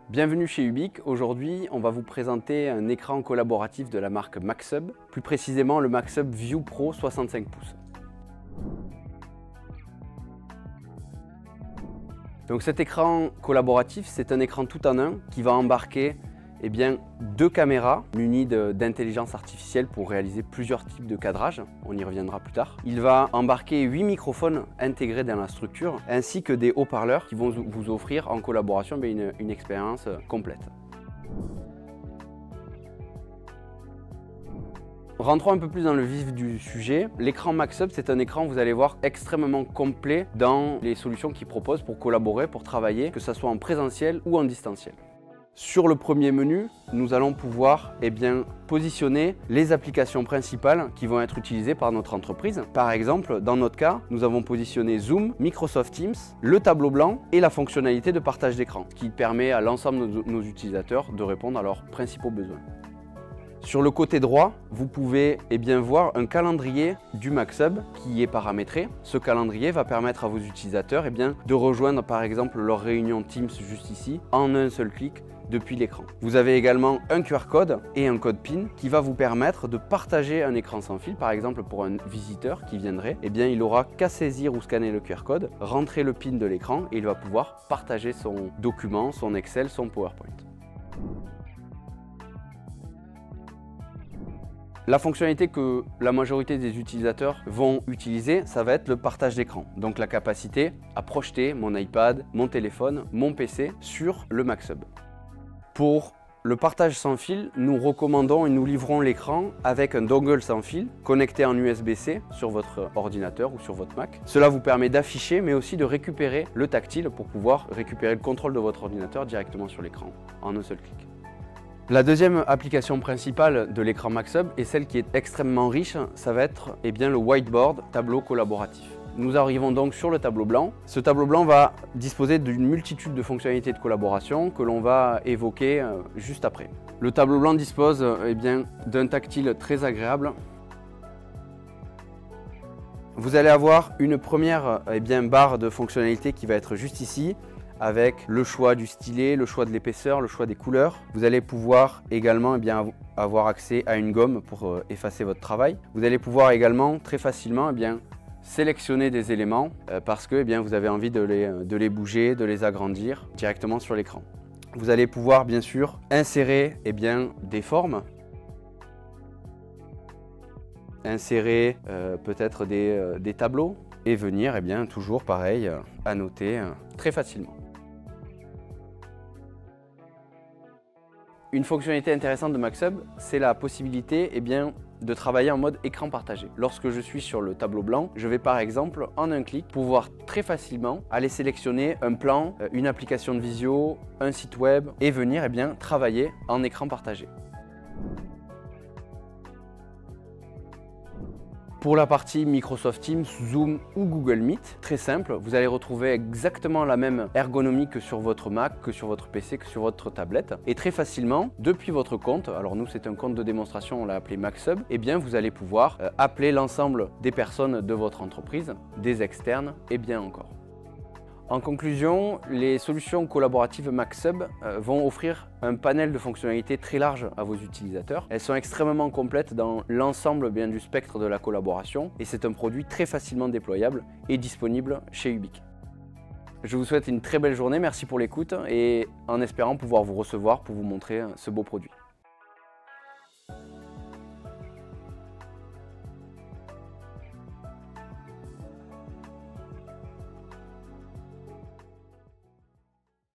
Bienvenue chez Ubique. Aujourd'hui, on va vous présenter un écran collaboratif de la marque Maxhub, plus précisément le Maxhub View Pro 65 pouces. Donc cet écran collaboratif, c'est un écran tout en un qui va embarquer deux caméras munies d'intelligence artificielle pour réaliser plusieurs types de cadrage. On y reviendra plus tard. Il va embarquer 8 microphones intégrés dans la structure ainsi que des haut-parleurs qui vont vous offrir en collaboration une expérience complète. Rentrons un peu plus dans le vif du sujet. L'écran Maxhub, c'est un écran, vous allez voir, extrêmement complet dans les solutions qu'il propose pour collaborer, pour travailler, que ce soit en présentiel ou en distanciel. Sur le premier menu, nous allons pouvoir positionner les applications principales qui vont être utilisées par notre entreprise. Par exemple, dans notre cas, nous avons positionné Zoom, Microsoft Teams, le tableau blanc et la fonctionnalité de partage d'écran, qui permet à l'ensemble de nos utilisateurs de répondre à leurs principaux besoins. Sur le côté droit, vous pouvez voir un calendrier du Maxhub qui est paramétré. Ce calendrier va permettre à vos utilisateurs de rejoindre par exemple leur réunion Teams juste ici en un seul clic depuis l'écran. Vous avez également un QR code et un code PIN qui va vous permettre de partager un écran sans fil. Par exemple, pour un visiteur qui viendrait, il n'aura qu'à saisir ou scanner le QR code, rentrer le PIN de l'écran et il va pouvoir partager son document, son Excel, son PowerPoint. La fonctionnalité que la majorité des utilisateurs vont utiliser, ça va être le partage d'écran. Donc la capacité à projeter mon iPad, mon téléphone, mon PC sur le Maxhub. Pour le partage sans fil, nous recommandons et nous livrons l'écran avec un dongle sans fil connecté en USB-C sur votre ordinateur ou sur votre Mac. Cela vous permet d'afficher mais aussi de récupérer le tactile pour pouvoir récupérer le contrôle de votre ordinateur directement sur l'écran en un seul clic. La deuxième application principale de l'écran Maxhub et celle qui est extrêmement riche, ça va être le whiteboard, tableau collaboratif. Nous arrivons donc sur le tableau blanc. Ce tableau blanc va disposer d'une multitude de fonctionnalités de collaboration que l'on va évoquer juste après. Le tableau blanc dispose d'un tactile très agréable. Vous allez avoir une première barre de fonctionnalités qui va être juste ici, avec le choix du stylet, le choix de l'épaisseur, le choix des couleurs. Vous allez pouvoir également avoir accès à une gomme pour effacer votre travail. Vous allez pouvoir également très facilement sélectionner des éléments parce que vous avez envie de les bouger, de les agrandir directement sur l'écran. Vous allez pouvoir bien sûr insérer des formes, insérer peut-être des tableaux et venir toujours pareil annoter très facilement. Une fonctionnalité intéressante de Maxhub, c'est la possibilité de travailler en mode écran partagé. Lorsque je suis sur le tableau blanc, je vais par exemple en un clic pouvoir très facilement aller sélectionner un plan, une application de visio, un site web et venir travailler en écran partagé. Pour la partie Microsoft Teams, Zoom ou Google Meet, très simple, vous allez retrouver exactement la même ergonomie que sur votre Mac, que sur votre PC, que sur votre tablette. Et très facilement, depuis votre compte, alors nous c'est un compte de démonstration, on l'a appelé Maxhub, vous allez pouvoir appeler l'ensemble des personnes de votre entreprise, des externes et bien encore. En conclusion, les solutions collaboratives Maxhub vont offrir un panel de fonctionnalités très large à vos utilisateurs. Elles sont extrêmement complètes dans l'ensemble du spectre de la collaboration et c'est un produit très facilement déployable et disponible chez Ubique. Je vous souhaite une très belle journée, merci pour l'écoute et en espérant pouvoir vous recevoir pour vous montrer ce beau produit.